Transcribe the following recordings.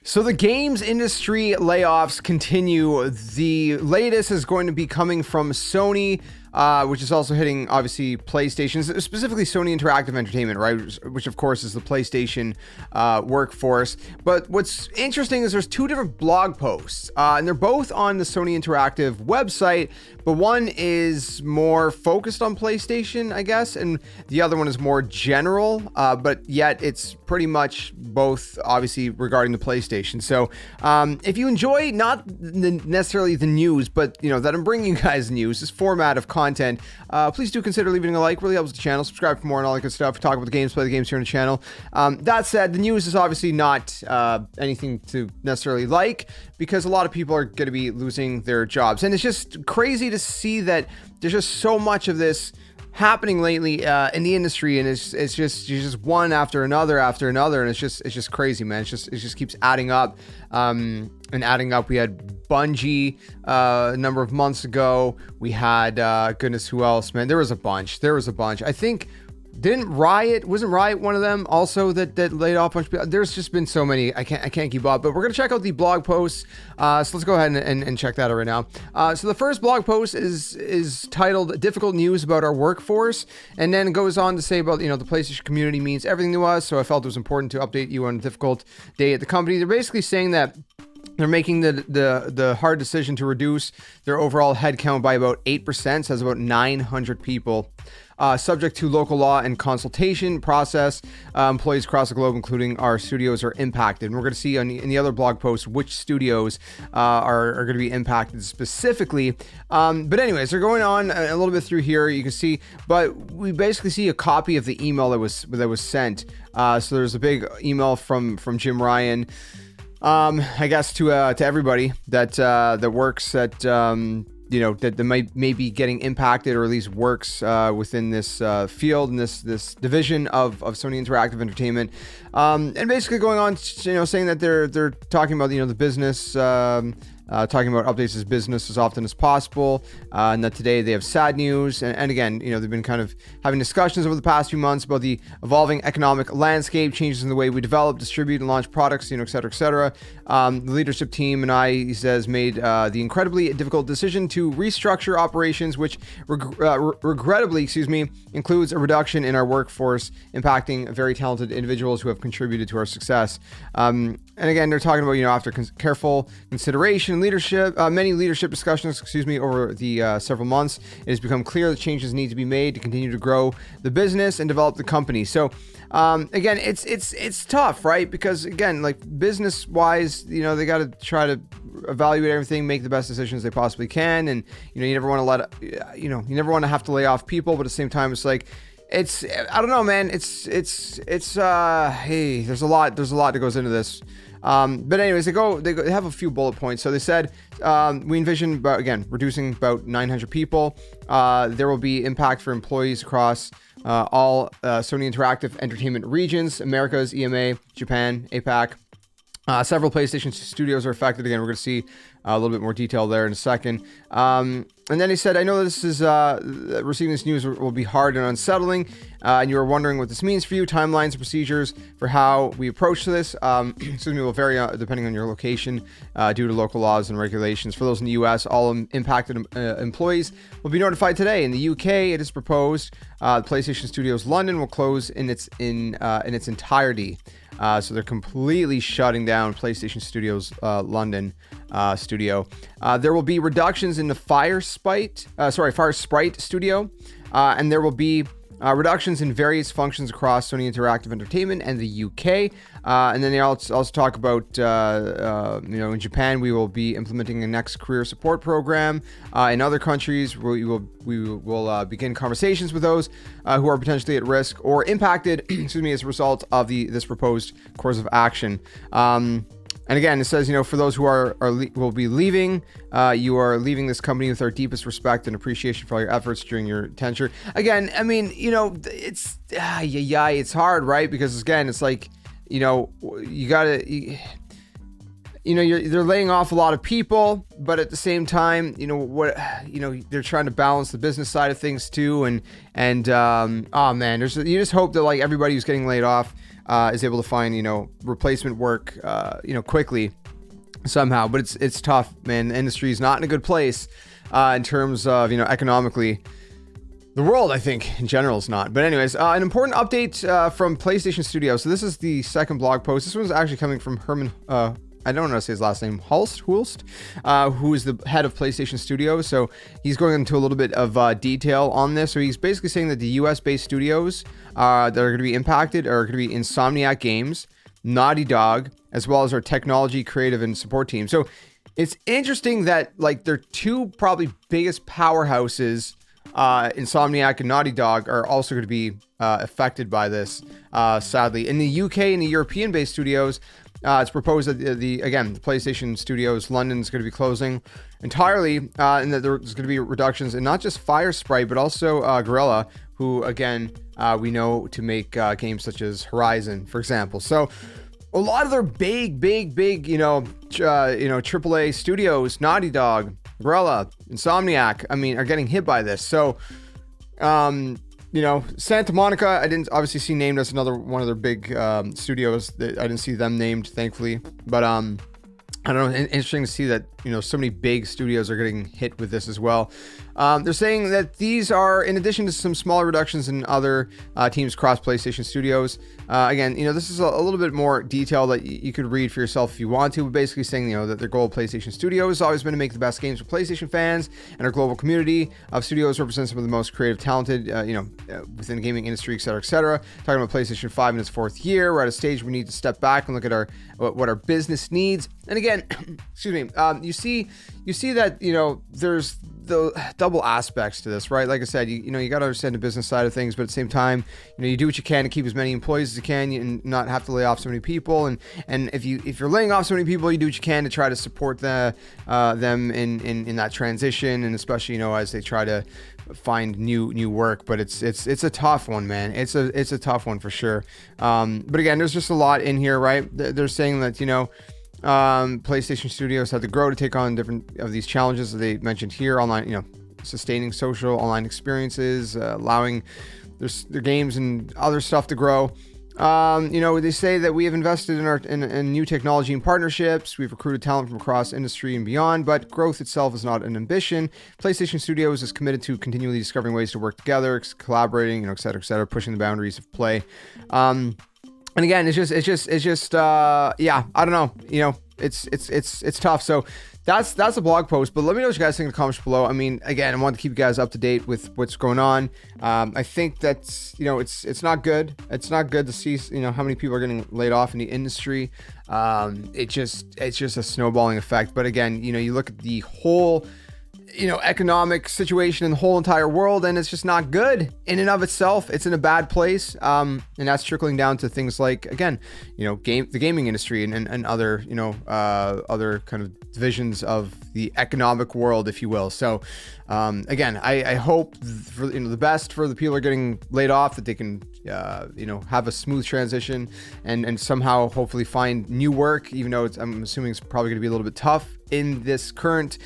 So the games industry layoffs continue. The latest is going to be coming from Sony, which is also hitting, obviously, PlayStation, specifically Sony Interactive Entertainment, right? Which, of course, is the PlayStation workforce. But what's interesting is there's two different blog posts, and they're both on the Sony Interactive website, but one is more focused on PlayStation, I guess, and the other one is more general, but yet it's pretty much both, obviously, regarding the PlayStation. So if you enjoy not necessarily the news, but that I'm bringing you guys news, this format of content, please do consider leaving a like. Really helps the channel. Subscribe for more and all that good stuff. We talk about the games, play the games here on the channel. That said, the news is obviously not anything to necessarily like, because a lot of people are going to be losing their jobs, and it's just crazy to see that there's just so much of this happening lately in the industry, and it's just one after another, and it's just crazy, man. It just keeps adding up and adding up. We had Bungie a number of months ago. We had goodness, who else, man? There was a bunch. I think wasn't Riot one of them also that laid off a bunch of people? There's just been so many, I can't keep up, but we're gonna check out the blog posts. So let's go ahead and check that out right now. So the first blog post is titled "Difficult News About Our Workforce," and then goes on to say about the PlayStation community means everything to us, so I felt it was important to update you on a difficult day at the company. They're basically saying that they're making the hard decision to reduce their overall headcount by about 8%, so that's about 900 people. Subject to local law and consultation process, employees across the globe, including our studios, are impacted. And we're going to see in the other blog post which studios are going to be impacted specifically. But anyways, they're going on a little bit through here. You can see, but we basically see a copy of the email that was sent. So there's a big email from Jim Ryan, I guess to everybody that works at that may be getting impacted, or at least works within this field and this division of Sony Interactive Entertainment, and basically going on, saying that they're talking about the business. Talking about updates as business as often as possible, and that today they have sad news. And again, they've been kind of having discussions over the past few months about the evolving economic landscape, changes in the way we develop, distribute, and launch products, et cetera, et cetera. The leadership team and I, he says, made the incredibly difficult decision to restructure operations, which regrettably, includes a reduction in our workforce, impacting very talented individuals who have contributed to our success. And again, they're talking about, after careful consideration, many leadership discussions, over the several months, it has become clear that changes need to be made to continue to grow the business and develop the company. So, again, it's tough, right? Because again, like business wise, they got to try to evaluate everything, make the best decisions they possibly can, and you never want to you never want to have to lay off people, but at the same time, it's like, I don't know, man. Hey, there's a lot that goes into this. But anyways, they have a few bullet points. So they said, we envision reducing about 900 people. There will be impact for employees across all Sony Interactive Entertainment regions, Americas, EMA, Japan, APAC. Several PlayStation studios are affected. Again, we're going to see a little bit more detail there in a second. And then he said, I know this is receiving this news will be hard and unsettling, and you are wondering what this means for you. Timelines and procedures for how we approach this will vary depending on your location due to local laws and regulations. For those in the U.S., all impacted employees will be notified today. In the U.K., it is proposed the PlayStation Studios London will close in its entirety. So they're completely shutting down PlayStation Studios London studio. There will be reductions in the Fire Sprite studio, and there will be reductions in various functions across Sony Interactive Entertainment and the UK. And then they also talk about, in Japan, we will be implementing a next career support program. In other countries, we will begin conversations with those who are potentially at risk or impacted, as a result of this proposed course of action. And again, it says, for those who will be leaving, you are leaving this company with our deepest respect and appreciation for all your efforts during your tenure. Again, I mean, it's hard, right? Because again, it's like, you gotta they're laying off a lot of people, but at the same time, they're trying to balance the business side of things too. And oh man, you just hope that like everybody who's getting laid off is able to find, replacement work, quickly somehow. But it's tough, man. The industry is not in a good place in terms of, economically. The world, I think, in general is not. But anyways, an important update from PlayStation Studios. So this is the second blog post. This one's actually coming from Herman, I don't know how to say his last name, Hulst, who is the head of PlayStation Studios. So he's going into a little bit of detail on this. So he's basically saying that the US-based studios that are going to be impacted are going to be Insomniac Games, Naughty Dog, as well as our technology, creative, and support team. So it's interesting that like their two probably biggest powerhouses, Insomniac and Naughty Dog, are also going to be affected by this, sadly. In the UK and the European-based studios, it's proposed that the PlayStation Studios London is going to be closing entirely, and that there's going to be reductions in not just Fire Sprite, but also Guerrilla, who, again, we know to make games such as Horizon, for example. So a lot of their big, AAA studios, Naughty Dog, Guerrilla, Insomniac, are getting hit by this. So, Santa Monica, I didn't obviously see named as another one of their big studios. I didn't see them named, thankfully. But I don't know, interesting to see that, so many big studios are getting hit with this as well. They're saying that these are, in addition to some smaller reductions in other teams across PlayStation Studios. Again, this is a little bit more detail that you could read for yourself if you want to, but basically saying, that their goal of PlayStation Studios has always been to make the best games for PlayStation fans, and our global community of studios represents some of the most creative, talented, within the gaming industry, et cetera, et cetera. Talking about PlayStation 5 in its fourth year, we're at a stage where we need to step back and look at what our business needs. And again, excuse me, you see that, there's the double aspects to this, right? Like I said, you got to understand the business side of things, but at the same time, you do what you can to keep as many employees as you can and not have to lay off so many people. And if you're laying off so many people, you do what you can to try to support them in that transition, and especially, as they try to find new work. But it's a tough one, man. It's a tough one for sure. But again, there's just a lot in here, right? They're saying that, PlayStation Studios had to grow to take on different of these challenges that they mentioned here. Online, sustaining social online experiences, allowing their games and other stuff to grow. They say that we have invested in new technology and partnerships. We've recruited talent from across industry and beyond, but growth itself is not an ambition. PlayStation Studios is committed to continually discovering ways to work together, collaborating, et cetera, pushing the boundaries of play. And again, it's just, I don't know, it's tough. So that's a blog post, but let me know what you guys think in the comments below. Again, I want to keep you guys up to date with what's going on. I think that's, it's not good. It's not good to see, how many people are getting laid off in the industry. It's just a snowballing effect. But again, you look at the whole, economic situation in the whole entire world, and it's just not good in and of itself. It's in a bad place, and that's trickling down to things like, again, the gaming industry and other, other kind of divisions of the economic world, if you will. So, again, I hope for the best for the people who are getting laid off, that they can, have a smooth transition and somehow hopefully find new work, even though I'm assuming it's probably going to be a little bit tough in this current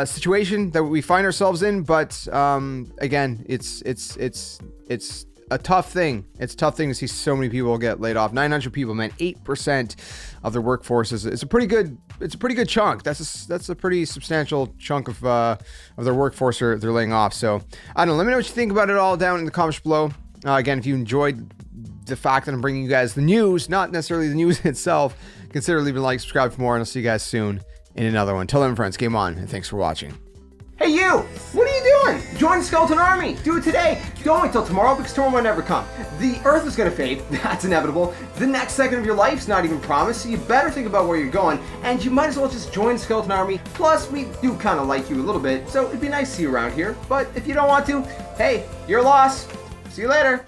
situation that we find ourselves in. But again, it's a tough thing. It's a tough thing to see so many people get laid off. 900 people, man. 8% of their workforce is a pretty good. It's a pretty good chunk. That's a pretty substantial chunk of their workforce they're laying off. So I don't know. Let me know what you think about it all down in the comments below. Again, if you enjoyed the fact that I'm bringing you guys the news, not necessarily the news itself, consider leaving a like, subscribe for more, and I'll see you guys soon in another one. Till then, friends, game on, and thanks for watching. Hey you! What are you doing? Join the Skeleton Army! Do it today! Don't wait till tomorrow, because tomorrow might never come. The Earth is gonna fade, that's inevitable. The next second of your life's not even promised, so you better think about where you're going, and you might as well just join the Skeleton Army. Plus, we do kinda like you a little bit, so it'd be nice to see you around here. But if you don't want to, hey, your loss. See you later.